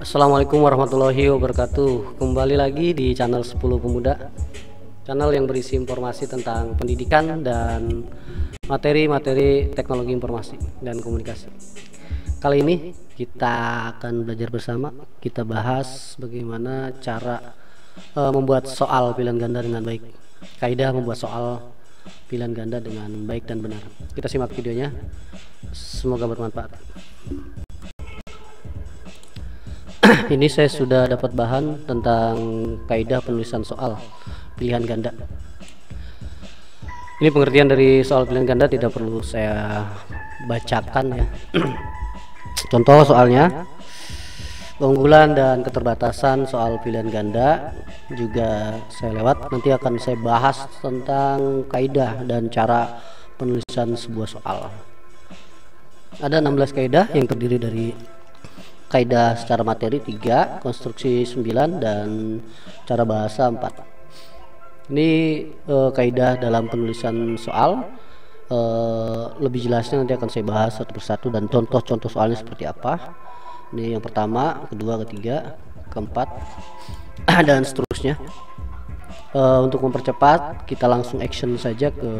Assalamualaikum warahmatullahi wabarakatuh. Kembali lagi di channel 10 Pemuda, channel yang berisi informasi tentang pendidikan dan materi-materi teknologi informasi dan komunikasi. Kali ini kita akan belajar bersama. Kita bahas bagaimana cara membuat soal pilihan ganda dengan baik. Kaidah membuat soal pilihan ganda dengan baik dan benar. Kita simak videonya. Semoga bermanfaat. Ini saya sudah dapat bahan tentang kaidah penulisan soal pilihan ganda. Ini pengertian dari soal pilihan ganda, tidak perlu saya bacakan ya. Contoh soalnya, keunggulan dan keterbatasan soal pilihan ganda juga saya lewat. Nanti akan saya bahas tentang kaidah dan cara penulisan sebuah soal. Ada 16 kaidah yang terdiri dari kaidah secara materi 3, konstruksi 9, dan cara bahasa 4. Ini kaidah dalam penulisan soal. Lebih jelasnya nanti akan saya bahas satu persatu dan contoh-contoh soalnya seperti apa. Ini yang pertama, kedua, ketiga, keempat, dan seterusnya. Untuk mempercepat, kita langsung action saja ke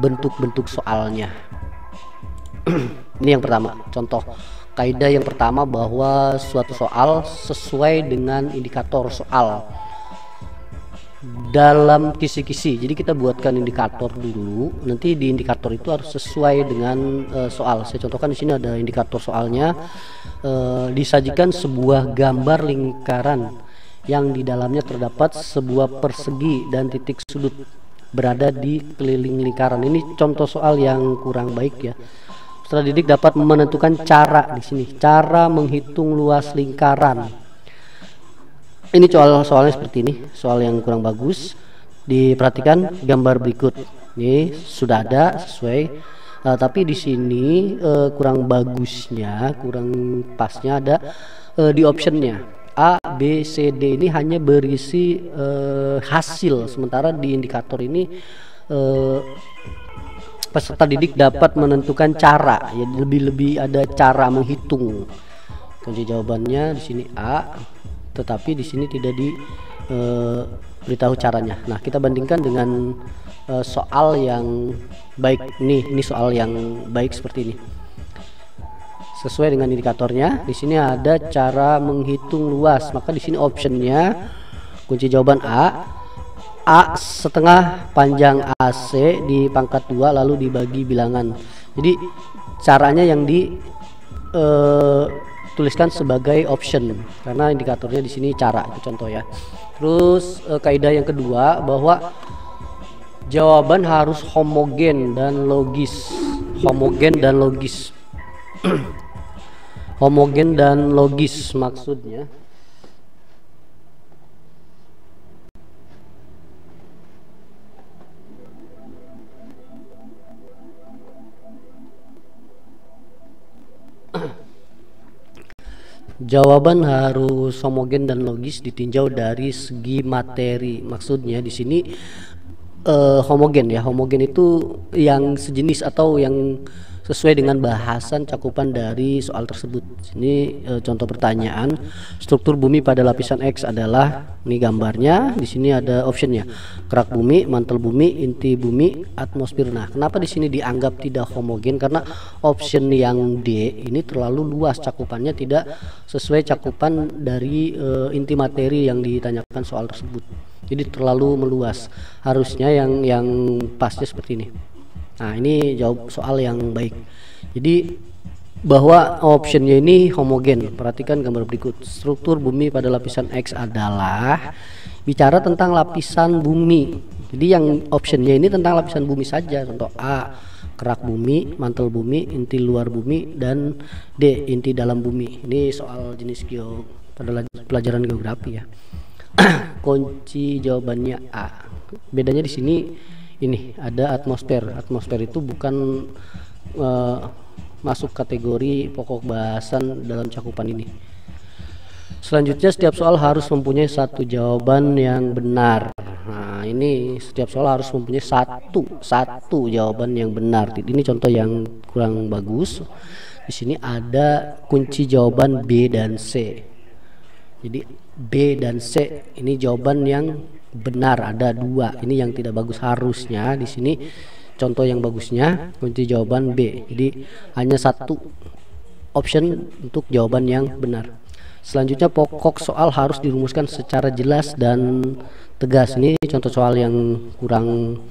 bentuk-bentuk soalnya. Ini yang pertama, contoh. Kaidah yang pertama bahwa suatu soal sesuai dengan indikator soal dalam kisi-kisi. Jadi kita buatkan indikator dulu, nanti di indikator itu harus sesuai dengan soal. Saya contohkan di sini ada indikator soalnya. Disajikan sebuah gambar lingkaran yang di dalamnya terdapat sebuah persegi dan titik sudut berada di keliling lingkaran. Ini contoh soal yang kurang baik ya. Peserta didik dapat menentukan cara di sini, cara menghitung luas lingkaran. Ini soalnya seperti ini, soal yang kurang bagus. Diperhatikan gambar berikut. Ini sudah ada sesuai, tapi di sini kurang bagusnya, kurang pasnya ada di optionnya. A, B, C, D ini hanya berisi hasil, sementara di indikator ini peserta didik dapat menentukan cara, ya lebih ada cara menghitung. Kunci jawabannya di sini A, tetapi di sini tidak diberitahu caranya. Nah, kita bandingkan dengan soal yang baik. Ini soal yang baik seperti ini. Sesuai dengan indikatornya, di sini ada cara menghitung luas. Maka di sini optionnya kunci jawaban A setengah panjang AC di pangkat 2 lalu dibagi bilangan. Jadi caranya yang dituliskan sebagai option karena indikatornya di sini cara, itu contoh ya. Terus kaidah yang kedua bahwa jawaban harus homogen dan logis. Homogen dan logis. Homogen dan logis maksudnya jawaban harus homogen dan logis ditinjau dari segi materi. Maksudnya di sini homogen ya. Homogen itu yang sejenis atau yang sesuai dengan bahasan cakupan dari soal tersebut. Ini contoh pertanyaan. Struktur bumi pada lapisan X adalah, ini gambarnya, di sini ada optionnya. Kerak bumi, mantel bumi, inti bumi, atmosfer. Nah, kenapa di sini dianggap tidak homogen? Karena option yang D ini terlalu luas cakupannya, tidak sesuai cakupan dari inti materi yang ditanyakan soal tersebut. Jadi terlalu meluas. Harusnya yang pasnya seperti ini. Nah, ini jawab soal yang baik. Jadi bahwa optionnya ini homogen. Perhatikan gambar berikut. Struktur bumi pada lapisan X adalah bicara tentang lapisan bumi. Jadi yang optionnya ini tentang lapisan bumi saja. Contoh A, kerak bumi, mantel bumi, inti luar bumi, dan D, inti dalam bumi. Ini soal jenis pada pelajaran geografi ya. Kunci jawabannya A. Bedanya di sini ini ada atmosfer. Atmosfer itu bukan masuk kategori pokok bahasan dalam cakupan ini. Selanjutnya, setiap soal harus mempunyai satu jawaban yang benar. Nah, ini setiap soal harus mempunyai satu jawaban yang benar. Ini contoh yang kurang bagus. Di sini ada kunci jawaban B dan C. Jadi B dan C ini jawaban yang benar, ada dua. Ini yang tidak bagus, harusnya di sini contoh yang bagusnya kunci jawaban B. Jadi hanya satu option untuk jawaban yang benar. Selanjutnya pokok soal harus dirumuskan secara jelas dan tegas. Ini contoh soal yang kurang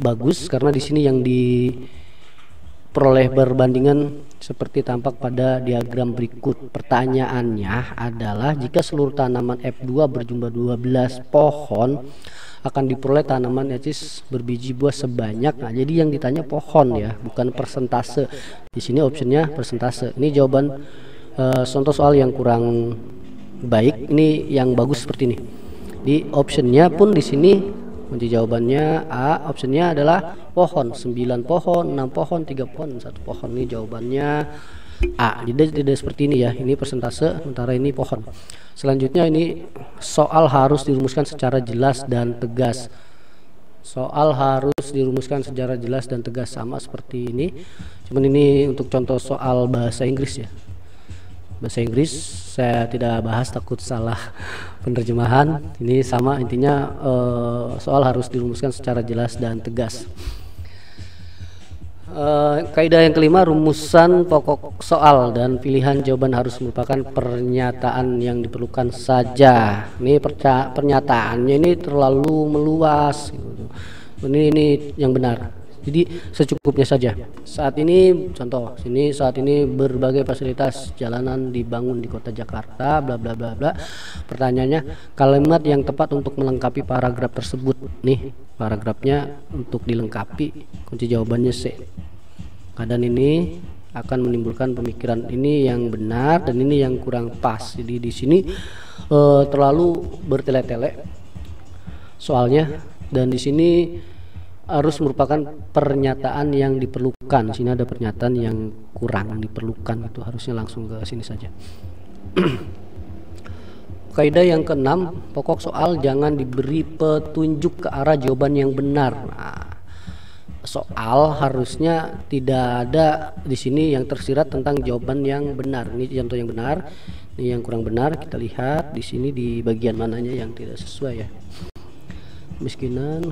bagus karena di sini yang diperoleh berbandingan seperti tampak pada diagram berikut. Pertanyaannya adalah jika seluruh tanaman F2 berjumlah 12 pohon, akan diperoleh tanaman ecis berbiji buah sebanyak. Nah, jadi yang ditanya pohon ya, bukan persentase. Di sini optionnya persentase. Ini jawaban contoh soal yang kurang baik. Ini yang bagus seperti ini. Di optionnya pun di sini kunci jawabannya A. Optionnya adalah pohon, 9 pohon, 6 pohon, 3 pohon, 1 pohon. Ini jawabannya A. Jadi tidak seperti ini ya. Ini persentase, sementara ini pohon. Selanjutnya ini soal harus dirumuskan secara jelas dan tegas. Soal harus dirumuskan secara jelas dan tegas, sama seperti ini. Cuman ini untuk contoh soal bahasa Inggris ya. Bahasa Inggris saya tidak bahas, takut salah penerjemahan. Ini sama intinya, soal harus dirumuskan secara jelas dan tegas. Kaidah yang kelima, rumusan pokok soal dan pilihan jawaban harus merupakan pernyataan yang diperlukan saja. Ini pernyataannya ini terlalu meluas. Ini yang benar. Jadi secukupnya saja. Saat ini contoh sini, saat ini berbagai fasilitas jalanan dibangun di kota Jakarta, bla bla bla bla. Pertanyaannya, kalimat yang tepat untuk melengkapi paragraf tersebut. Nih paragrafnya untuk dilengkapi, kunci jawabannya C. Keadaan ini akan menimbulkan pemikiran ini yang benar dan ini yang kurang pas. Jadi di sini terlalu bertele-tele soalnya, dan di sini harus merupakan pernyataan yang diperlukan. Sini ada pernyataan yang kurang diperlukan, itu harusnya langsung ke sini saja. Kaidah yang keenam, pokok soal jangan diberi petunjuk ke arah jawaban yang benar. Nah, soal harusnya tidak ada di sini yang tersirat tentang jawaban yang benar. Ini contoh yang benar, ini yang kurang benar. Kita lihat di sini di bagian mananya yang tidak sesuai ya. Kemiskinan,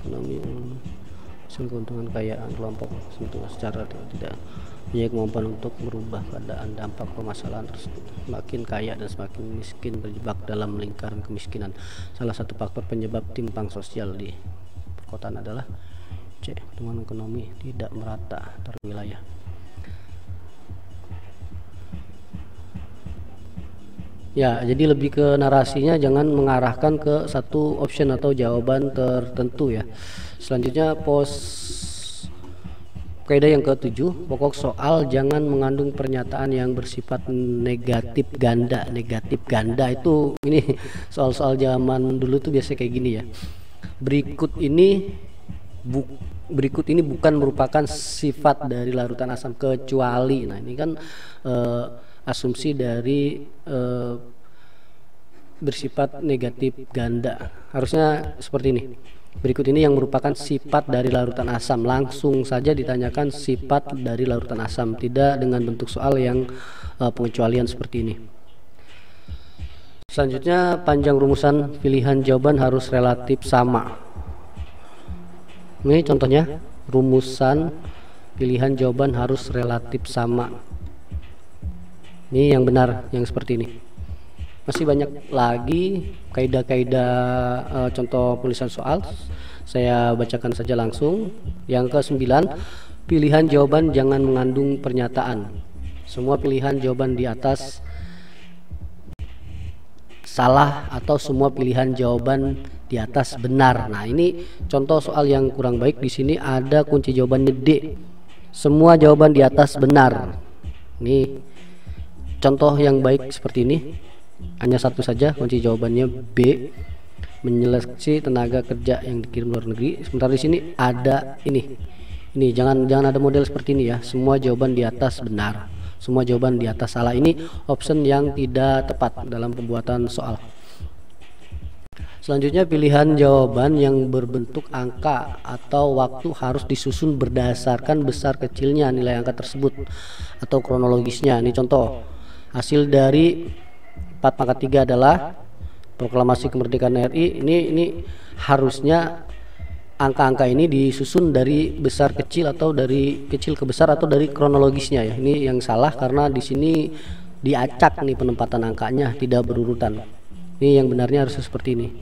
ekonomi, keuntungan kekayaan kelompok secara tidak punya kemampuan untuk merubah keadaan, dampak permasalahan tersebut. Semakin kaya dan semakin miskin berjebak dalam lingkaran kemiskinan. Salah satu faktor penyebab timpang sosial di perkotaan adalah C. Pertumbuhan ekonomi tidak merata antar wilayah. Ya, jadi lebih ke narasinya, jangan mengarahkan ke satu option atau jawaban tertentu ya. Selanjutnya kaidah yang ke-7, pokok soal jangan mengandung pernyataan yang bersifat negatif ganda. Negatif ganda itu ini soal-soal zaman dulu tuh biasa kayak gini ya. Berikut ini bukan merupakan sifat dari larutan asam kecuali. Nah, ini kan asumsi dari bersifat negatif ganda. Harusnya seperti ini. Berikut ini yang merupakan sifat dari larutan asam. Langsung saja ditanyakan sifat dari larutan asam, tidak dengan bentuk soal yang pengecualian seperti ini. Selanjutnya, panjang rumusan pilihan jawaban harus relatif sama. Ini contohnya, rumusan pilihan jawaban harus relatif sama. Ini yang benar, yang seperti ini. Masih banyak lagi kaidah-kaidah contoh penulisan soal. Saya bacakan saja langsung. Yang ke-9, pilihan jawaban jangan mengandung pernyataan. Semua pilihan jawaban di atas salah atau semua pilihan jawaban di atas benar. Nah, ini contoh soal yang kurang baik. Di sini ada kunci jawabannya D. Semua jawaban di atas benar. Ini contoh yang baik seperti ini. Hanya satu saja, kunci jawabannya B. Menyeleksi tenaga kerja yang dikirim luar negeri. Sementara di sini ada ini. Ini jangan ada model seperti ini ya. Semua jawaban di atas benar, semua jawaban di atas salah. Ini option yang tidak tepat dalam pembuatan soal. Selanjutnya, pilihan jawaban yang berbentuk angka atau waktu harus disusun berdasarkan besar kecilnya nilai angka tersebut atau kronologisnya. Ini contoh hasil dari 4 pangkat 3 adalah proklamasi kemerdekaan RI. Ini harusnya angka-angka ini disusun dari besar kecil atau dari kecil ke besar atau dari kronologisnya ya. Ini yang salah karena di sini diacak nih penempatan angkanya, tidak berurutan. Ini yang benarnya harus seperti ini.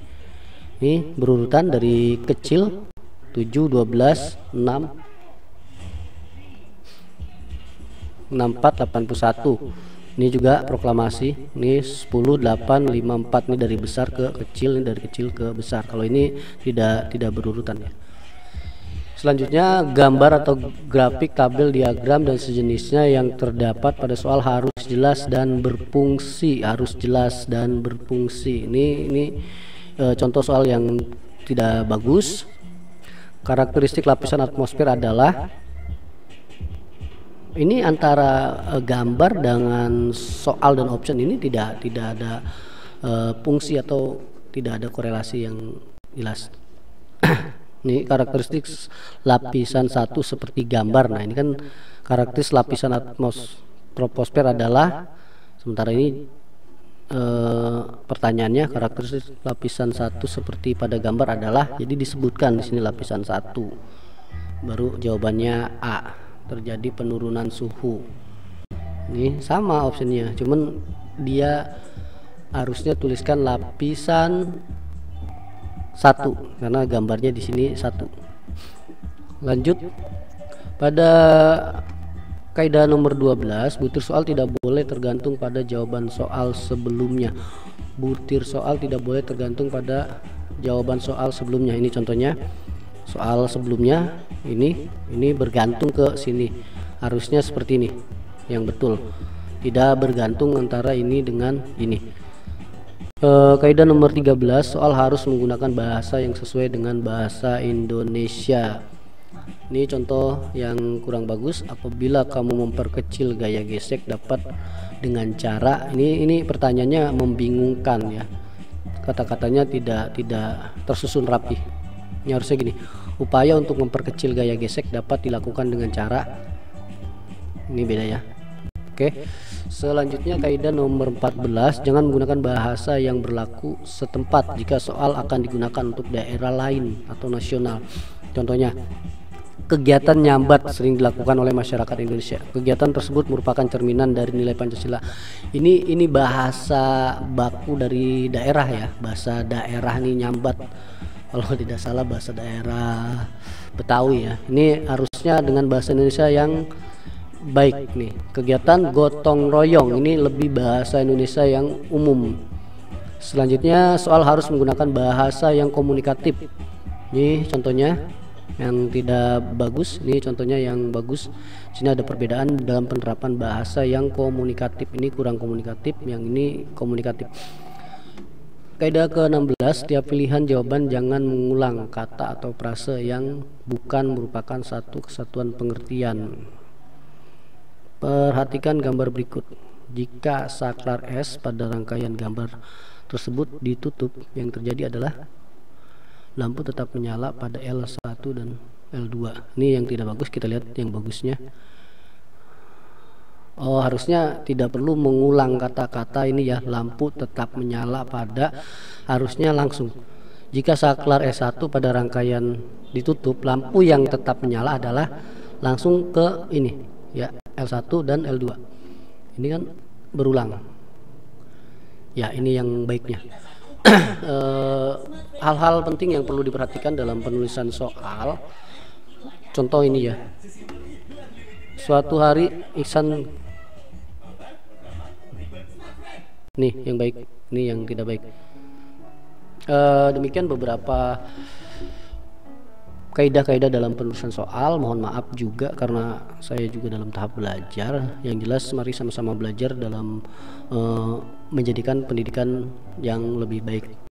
Ini berurutan dari kecil 7, 12, 6, 64, 81. Ini juga proklamasi. Ini 10, 8, 5, 4. Ini dari besar ke kecil, ini dari kecil ke besar. Kalau ini tidak berurutan ya. Selanjutnya, gambar atau grafik, tabel, diagram dan sejenisnya yang terdapat pada soal harus jelas dan berfungsi. Harus jelas dan berfungsi. Ini contoh soal yang tidak bagus. Karakteristik lapisan atmosfer adalah ini antara gambar dengan soal dan option ini tidak ada fungsi atau tidak ada korelasi yang jelas. Ini karakteristik lapisan 1 seperti gambar. Nah, ini kan karakteristik lapisan atmosfer adalah, sementara ini pertanyaannya karakteristik lapisan 1 seperti pada gambar adalah, jadi disebutkan di sini lapisan 1. Baru jawabannya A. Terjadi penurunan suhu. Ini sama opsinya, cuman dia harusnya tuliskan lapisan 1 karena gambarnya di sini 1. Lanjut pada kaidah nomor 12, butir soal tidak boleh tergantung pada jawaban soal sebelumnya. Butir soal tidak boleh tergantung pada jawaban soal sebelumnya. Ini contohnya. Soal sebelumnya ini bergantung ke sini, harusnya seperti ini yang betul, tidak bergantung antara ini dengan ini. Kaidah nomor 13, soal harus menggunakan bahasa yang sesuai dengan bahasa Indonesia. Ini contoh yang kurang bagus. Apabila kamu memperkecil gaya gesek dapat dengan cara ini pertanyaannya membingungkan ya, kata-katanya tidak tersusun rapi. Ini harusnya gini, upaya untuk memperkecil gaya gesek dapat dilakukan dengan cara, ini beda ya. Oke, selanjutnya kaidah nomor 14, jangan menggunakan bahasa yang berlaku setempat jika soal akan digunakan untuk daerah lain atau nasional. Contohnya, kegiatan nyambat sering dilakukan oleh masyarakat Indonesia. Kegiatan tersebut merupakan cerminan dari nilai Pancasila. Ini bahasa baku dari daerah ya, bahasa daerah nih nyambat. Kalau tidak salah bahasa daerah Betawi ya. Ini harusnya dengan bahasa Indonesia yang baik nih. Kegiatan gotong royong ini lebih bahasa Indonesia yang umum. Selanjutnya soal harus menggunakan bahasa yang komunikatif. Ini contohnya yang tidak bagus, ini contohnya yang bagus. Sini ada perbedaan dalam penerapan bahasa yang komunikatif. Ini kurang komunikatif, yang ini komunikatif. Kaidah ke-16, setiap pilihan jawaban jangan mengulang kata atau frase yang bukan merupakan satu kesatuan pengertian. Perhatikan gambar berikut. Jika saklar S pada rangkaian gambar tersebut ditutup, yang terjadi adalah lampu tetap menyala pada L1 dan L2. Ini yang tidak bagus, kita lihat yang bagusnya. Oh, harusnya tidak perlu mengulang kata-kata ini ya, lampu tetap menyala pada, harusnya langsung. Jika saklar S1 pada rangkaian ditutup, lampu yang tetap menyala adalah langsung ke ini ya, L1 dan L2. Ini kan berulang. Ya, ini yang baiknya. Hal-hal penting yang perlu diperhatikan dalam penulisan soal. Contoh ini ya. Suatu hari Ihsan, nih yang baik, ini yang tidak baik. Demikian beberapa kaidah-kaidah dalam penulisan soal. Mohon maaf juga karena saya juga dalam tahap belajar. Yang jelas mari sama-sama belajar dalam menjadikan pendidikan yang lebih baik.